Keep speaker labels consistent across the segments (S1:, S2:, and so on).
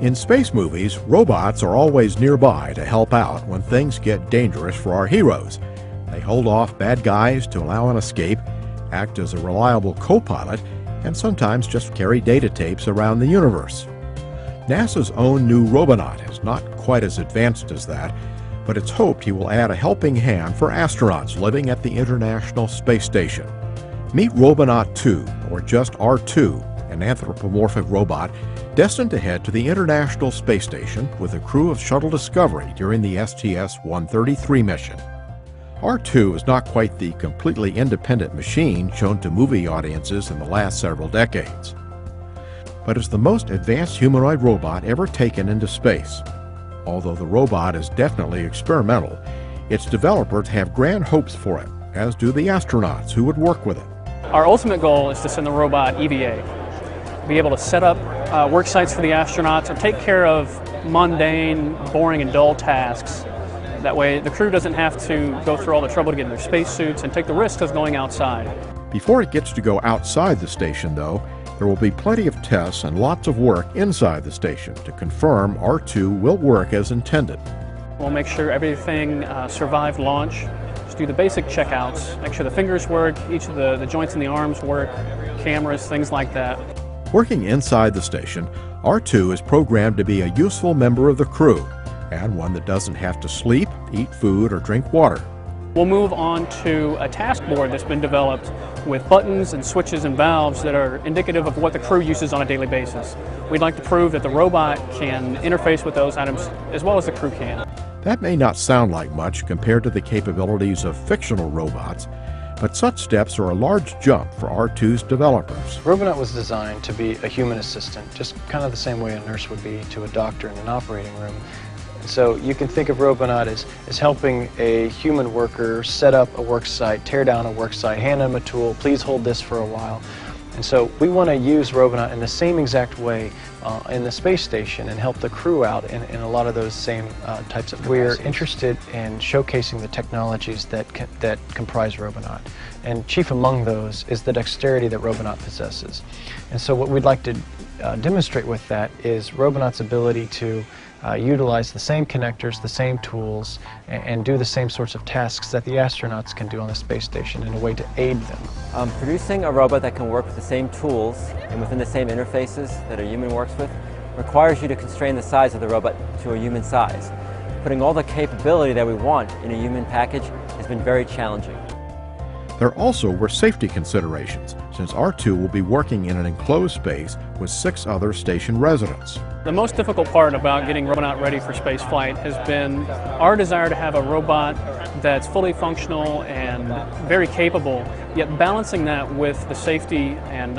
S1: In space movies, robots are always nearby to help out when things get dangerous for our heroes. They hold off bad guys to allow an escape, act as a reliable co-pilot, and sometimes just carry data tapes around the universe. NASA's own new Robonaut is not quite as advanced as that, but it's hoped he will add a helping hand for astronauts living at the International Space Station. Meet Robonaut 2, or just R2, an anthropomorphic robot destined to head to the International Space Station with a crew of Shuttle Discovery during the STS-133 mission. R2 is not quite the completely independent machine shown to movie audiences in the last several decades, but is the most advanced humanoid robot ever taken into space. Although the robot is definitely experimental, its developers have grand hopes for it, as do the astronauts who would work with it.
S2: Our ultimate goal is to send the robot EVA, be able to set up work sites for the astronauts or take care of mundane, boring, and dull tasks. That way the crew doesn't have to go through all the trouble to get in their spacesuits and take the risk of going outside.
S1: Before it gets to go outside the station, though, there will be plenty of tests and lots of work inside the station to confirm R2 will work as intended.
S2: We'll make sure everything survived launch. Just do the basic checkouts, make sure the fingers work, each of the joints in the arms work, cameras, things like that.
S1: Working inside the station, R2 is programmed to be a useful member of the crew, and one that doesn't have to sleep, eat food, or drink water.
S2: We'll move on to a task board that's been developed with buttons and switches and valves that are indicative of what the crew uses on a daily basis. We'd like to prove that the robot can interface with those items as well as the crew can.
S1: That may not sound like much compared to the capabilities of fictional robots, but such steps are a large jump for R2's developers.
S3: Robonaut was designed to be a human assistant, just kind of the same way a nurse would be to a doctor in an operating room. So you can think of Robonaut as helping a human worker set up a work site, tear down a work site, hand them a tool, please hold this for a while. And so we want to use Robonaut in the same exact way in the space station and help the crew out in a lot of those same types of capacities. We're interested in showcasing the technologies that comprise Robonaut. And chief among those is the dexterity that Robonaut possesses. And so what we'd like to demonstrate with that is Robonaut's ability to utilize the same connectors, the same tools, and do the same sorts of tasks that the astronauts can do on the space station in a way to aid them.
S4: Producing a robot that can work with the same tools and within the same interfaces that a human works with requires you to constrain the size of the robot to a human size. Putting all the capability that we want in a human package has been very challenging.
S1: There also were safety considerations, since R2 will be working in an enclosed space with 6 other station residents.
S2: The most difficult part about getting Robonaut ready for space flight has been our desire to have a robot that's fully functional and very capable, yet balancing that with the safety and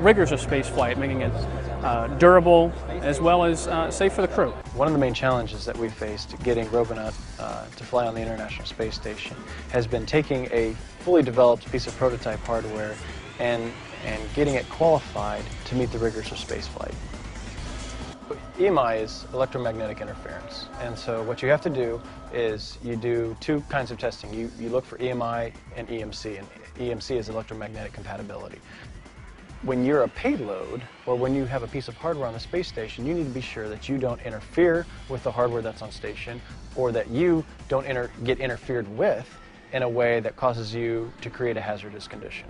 S2: rigors of space flight, making it durable as well as safe for the crew.
S3: One of the main challenges that we faced getting Robonaut to fly on the International Space Station has been taking a fully developed piece of prototype hardware and getting it qualified to meet the rigors of spaceflight. EMI is electromagnetic interference, and so what you have to do is you do 2 kinds of testing. You look for EMI and EMC, and EMC is electromagnetic compatibility. When you're a payload, or when you have a piece of hardware on the space station, you need to be sure that you don't interfere with the hardware that's on station, or that you don't get interfered with in a way that causes you to create a hazardous condition.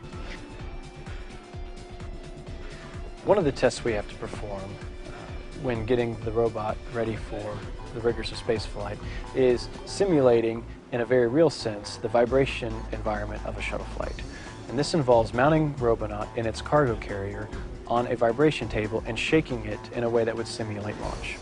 S3: One of the tests we have to perform when getting the robot ready for the rigors of spaceflight is simulating, in a very real sense, the vibration environment of a shuttle flight. And this involves mounting Robonaut in its cargo carrier on a vibration table and shaking it in a way that would simulate launch.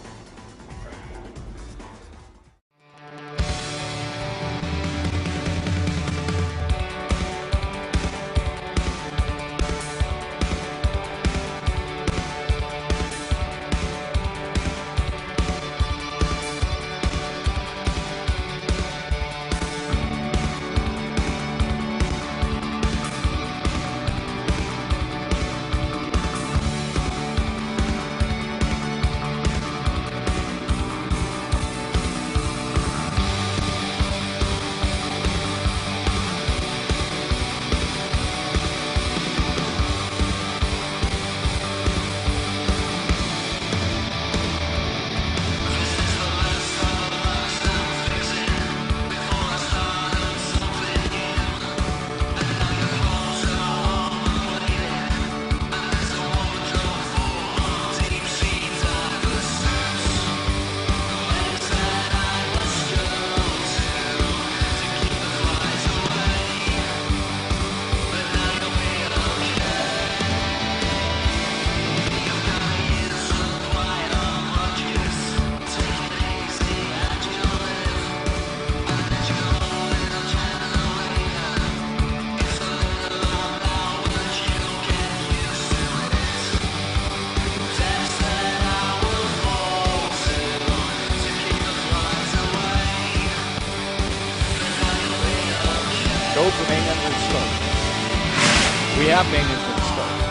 S5: That main engine starts.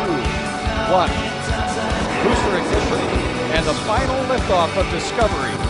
S5: 2, 1. Booster ignition and the final liftoff of Discovery.